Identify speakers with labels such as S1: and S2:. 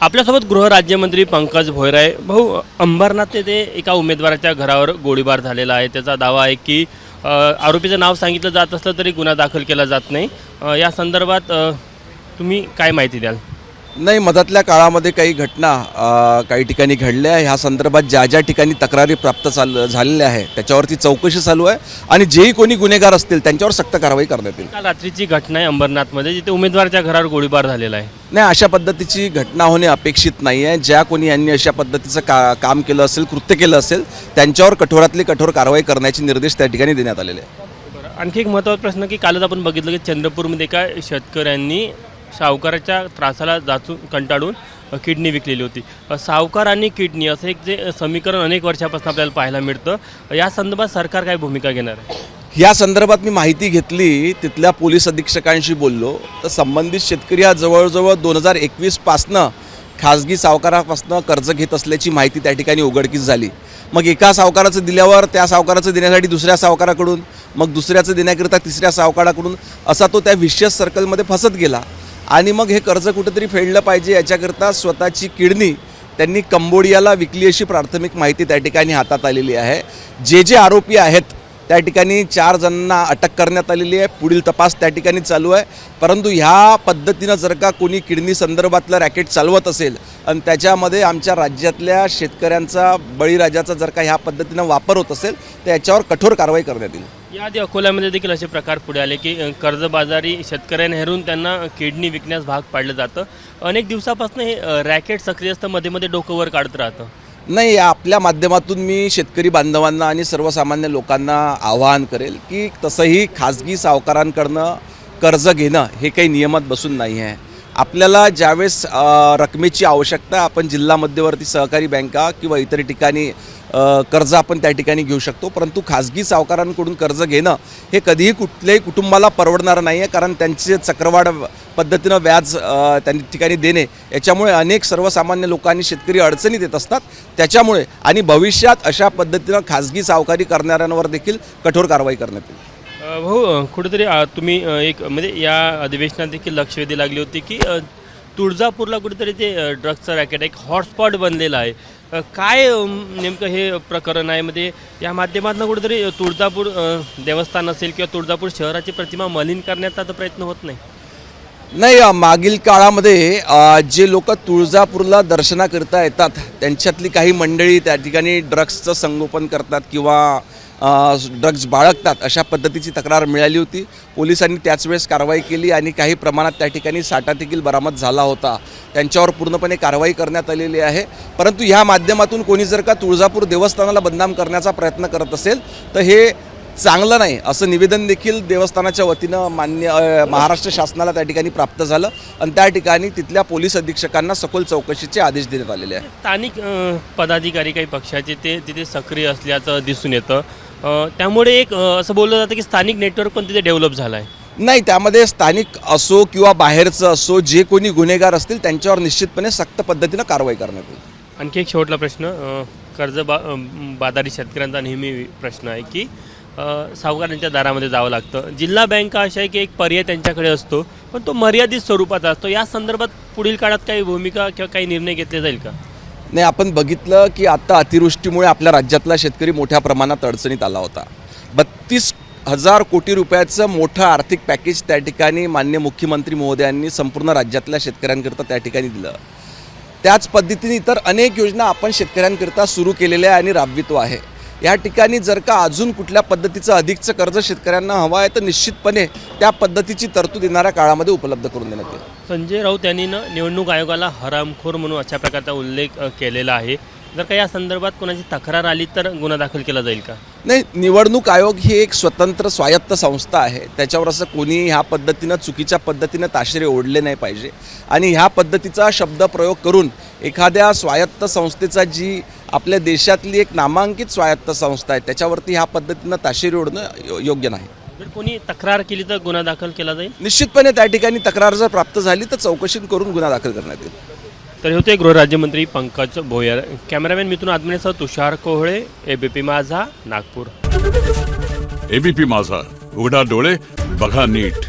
S1: आपल्यासोबत गृहराज्यमंत्री पंकज भोयर भाऊ, अंबरनाथ येथे एका उमेदवाराच्या घरावर गोळीबार झालेला आहे। त्याचा दावा आहे की आरोपीचं नाव सांगितलं जात असलं तरी गुन्हा दाखल केला जात नाही। या संदर्भात तुम्ही काय माहिती द्याल?
S2: नाही, मधातल्या काळामध्ये काही घटना काही ठिकाणी घडल्या ह्या संदर्भात ज्या ठिकाणी तक्रारी प्राप्त झालेल्या आहे त्याच्यावरती चौकशी चालू आहे आणि जेही कोणी गुन्हेगार असतील त्यांच्यावर सक्त कारवाई करण्यात येईल।
S1: काल रात्रीची घटना आहे अंबरनाथमध्ये, जिथे उमेदवाराच्या घरावर गोळीबार झालेला आहे।
S2: नाही, अशा पद्धतीची घटना होणे अपेक्षित नाही आहे। ज्या कोणी यांनी अशा पद्धतीचं काम केलं असेल, कृत्य केलं असेल, त्यांच्यावर कठोरातली कठोर कारवाई करण्याचे निर्देश त्या ठिकाणी देण्यात आलेले आहेत।
S1: आणखी एक महत्त्वाचा प्रश्न की कालच आपण बघितलं की चंद्रपूरमध्ये एका शेतकऱ्यांनी सावकाराच्या त्रासाला जाचून कंटाळून किडनी विकलेली होती। सावकार आणि किडनी असं एक जे समीकरण अनेक वर्षापासून आपल्याला पाहायला मिळतं। या संदर्भात सरकार काय भूमिका घेणार आहे?
S2: या संदर्भात मी माहिती घेतली, तिथल्या पोलीस अधीक्षकांशी बोललो, तर संबंधित शेतकरी हा जवळजवळ 2021 पासनं खाजगी सावकारापासून कर्ज घेत असल्याची माहिती त्या ठिकाणी उघडकीस झाली। मग एका सावकाराचं दिल्यावर त्या सावकाराचं देण्यासाठी दुसऱ्या सावकाराकडून, मग दुसऱ्याचं देण्याकरिता तिसऱ्या सावकाराकडून, असा तो त्या विशियस सर्कलमध्ये फसत गेला आणि मग हे कर्ज कुठेतरी फेडलं पाहिजे याच्याकरता स्वतःची किडनी त्यांनी कंबोडियाला विकली अशी प्राथमिक माहिती त्या ठिकाणी हातात आलेली आहे। जे आरोपी आहेत त्या ठिकाणी 4 जणांना अटक करण्यात आलेली आहे। पुढील तपास त्या ठिकाणी चालू आहे। परंतु ह्या पद्धतीनं जर का कोणी किडनी संदर्भातलं रॅकेट चालवत असेल आणि त्याच्यामध्ये आमच्या राज्यातल्या शेतकऱ्यांचा, बळीराजाचा जर का ह्या पद्धतीनं वापर होत असेल तर याच्यावर कठोर कारवाई करण्यात येईल।
S1: याआधी अकोल्यामध्ये देखील असे प्रकार पुढे आले की कर्जबाजारी शेतकऱ्यांना हेरून त्यांना किडनी विकण्यास भाग पाडलं जातं। अनेक दिवसापासून हे रॅकेट सक्रिय असतं, मध्ये मध्ये डोकं वर काढत राहतं।
S2: नाही, आपल्या माध्यमातून मी शेतकरी बांधवांना आणि सर्वसामान्य लोकांना आवाहन करेल की तसंही खाजगी सावकारांकडनं कर्ज घेणं हे काही नियमात बसून नाही आहे। आपल्याला ज्यावेळेस रकमेची आवश्यकता, आपण जिल्हा मध्यवर्ती सहकारी बँका किंवा इतर ठिकाणी कर्ज आपण त्या ठिकाणी घेऊ शकतो, परंतु खाजगी सावकारांकडून कर्ज घेणं हे कधीही कुठल्याही कुटुंबाला परवडणारं नाही आहे। कारण त्यांचे चक्रवाढ पद्धतीनं व्याज त्या ठिकाणी देणे याच्यामुळे अनेक सर्वसामान्य लोकांनी, शेतकरी अडचणीत येत असतात। त्याच्यामुळे आणि भविष्यात अशा पद्धतीनं खाजगी सावकारी करणाऱ्यांवर देखील कठोर कारवाई करण्यात येईल।
S1: भाऊ, कुठेतरी तुम्ही एक म्हणजे या अधिवेशनात देखील लक्ष वेधी लागली होती की तुळजापूरला कुठेतरी ते ड्रग्सचं रॅकेट एक हॉटस्पॉट बनलेलं आहे। काय नेमकं हे प्रकरण आहे? म्हणजे या माध्यमातून कुठेतरी तुळजापूर देवस्थान असेल किंवा तुळजापूर शहराची प्रतिमा मलिन करण्याचा तर प्रयत्न होत नाही?
S2: नाही, मागील काळामध्ये जे लोक तुळजापूरला दर्शनाकरता येतात त्यांच्यातली काही मंडळी त्या ठिकाणी ड्रग्सचं संगोपन करतात किंवा ड्रग्ज बाळगतात अशा पद्धतीची तक्रार मिळाली होती। पोलिसांनी त्याच वेळेस कारवाई केली आणि काही प्रमाणात त्या ठिकाणी साठा देखील बरामद झाला होता। त्यांच्यावर पूर्णपणे कारवाई करण्यात आलेली आहे। परंतु ह्या माध्यमातून कोणी जर का तुळजापूर देवस्थानाला बदनाम करण्याचा प्रयत्न करत असेल तर हे चांगलं नाही, असं निवेदन देखील देवस्थानाच्या वतीनं मान्य महाराष्ट्र शासनाला त्या ठिकाणी प्राप्त झालं आणि त्या ठिकाणी तिथल्या पोलीस अधीक्षकांना सखोल चौकशीचे आदेश देण्यात आलेले आहेत।
S1: स्थानिक पदाधिकारी काही पक्षाचे ते तिथे सक्रिय असल्याचं दिसून येतं। त्यामुळे एक असं बोललं जातं की स्थानिक नेटवर्क पण तिथे डेव्हलप झालं आहे।
S2: नाही, त्यामध्ये स्थानिक असो किंवा बाहेरचं असो, जे कोणी गुन्हेगार असतील त्यांच्यावर निश्चितपणे सक्त पद्धतीनं कारवाई करण्यात येईल।
S1: आणखी एक शेवटला प्रश्न, बाजारी शेतकऱ्यांचा नेहमी प्रश्न आहे की सावकारांच्या दारामध्ये जावं लागतं। जिल्हा बँका अशा आहे की एक पर्याय त्यांच्याकडे असतो, पण तो मर्यादित स्वरूपाचा असतो। या संदर्भात पुढील काळात काही भूमिका किंवा काही निर्णय घेतले जाईल का?
S2: नाही, आपण बघितलं की आता अतिवृष्टीमुळे आपल्या राज्यातला शेतकरी मोठ्या प्रमाणात अडचणीत आला होता। 32,000 कोटी रुपयाचं मोठं आर्थिक पॅकेज त्या ठिकाणी माननीय मुख्यमंत्री महोदयांनी संपूर्ण राज्यातल्या शेतकऱ्यांकरता त्या ठिकाणी दिलं। त्याच पद्धतीने इतर अनेक योजना आपण शेतकऱ्यांकरता सुरू केलेल्या आहे आणि राबवितो आहे। या ठिकाणी जर का अजून कुठल्या पद्धतीचं अधिकचं कर्ज शेतकऱ्यांना हवं आहे तर निश्चितपणे त्या पद्धतीची तरतूद येणाऱ्या काळामध्ये उपलब्ध करून देण्यात येईल।
S1: संजय राऊत यांनी निवडणूक आयोगाला हरामखोर म्हणून अशा प्रकारचा उल्लेख केलेला आहे। जर का या संदर्भात कोणाची तक्रार आली तर गुन्हा दाखल केला जाईल का?
S2: नाही, निवडणूक आयोग ही एक स्वतंत्र स्वायत्त संस्था आहे। त्याच्यावर असं कोणी ह्या पद्धतीनं चुकीच्या पद्धतीनं ताशेरे ओढले नाही पाहिजे आणि ह्या पद्धतीचा शब्दप्रयोग करून एखाद्या स्वायत्त संस्थेचा, जी आपल्या देशातली एक नामांकित स्वायत्त संस्था आहे, त्याच्यावरती ह्या पद्धतीनं ताशेरे ओढणं योग्य नाही।
S1: जर कोणी तक्रार केली तर गुन्हा दाखल केला जाईल?
S2: निश्चितपणे त्या ठिकाणी तक्रार जर प्राप्त झाली तर चौकशी करून गुन्हा दाखल करण्यात येईल।
S1: तर होते गृहराज्यमंत्री पंकज भोयर। कॅमेरामॅन मिथुन आदमनेसह तुषार कोहळे, एबीपी माझा, नागपूर।
S3: एबीपी माझा, उघडा डोळे बघा नीट।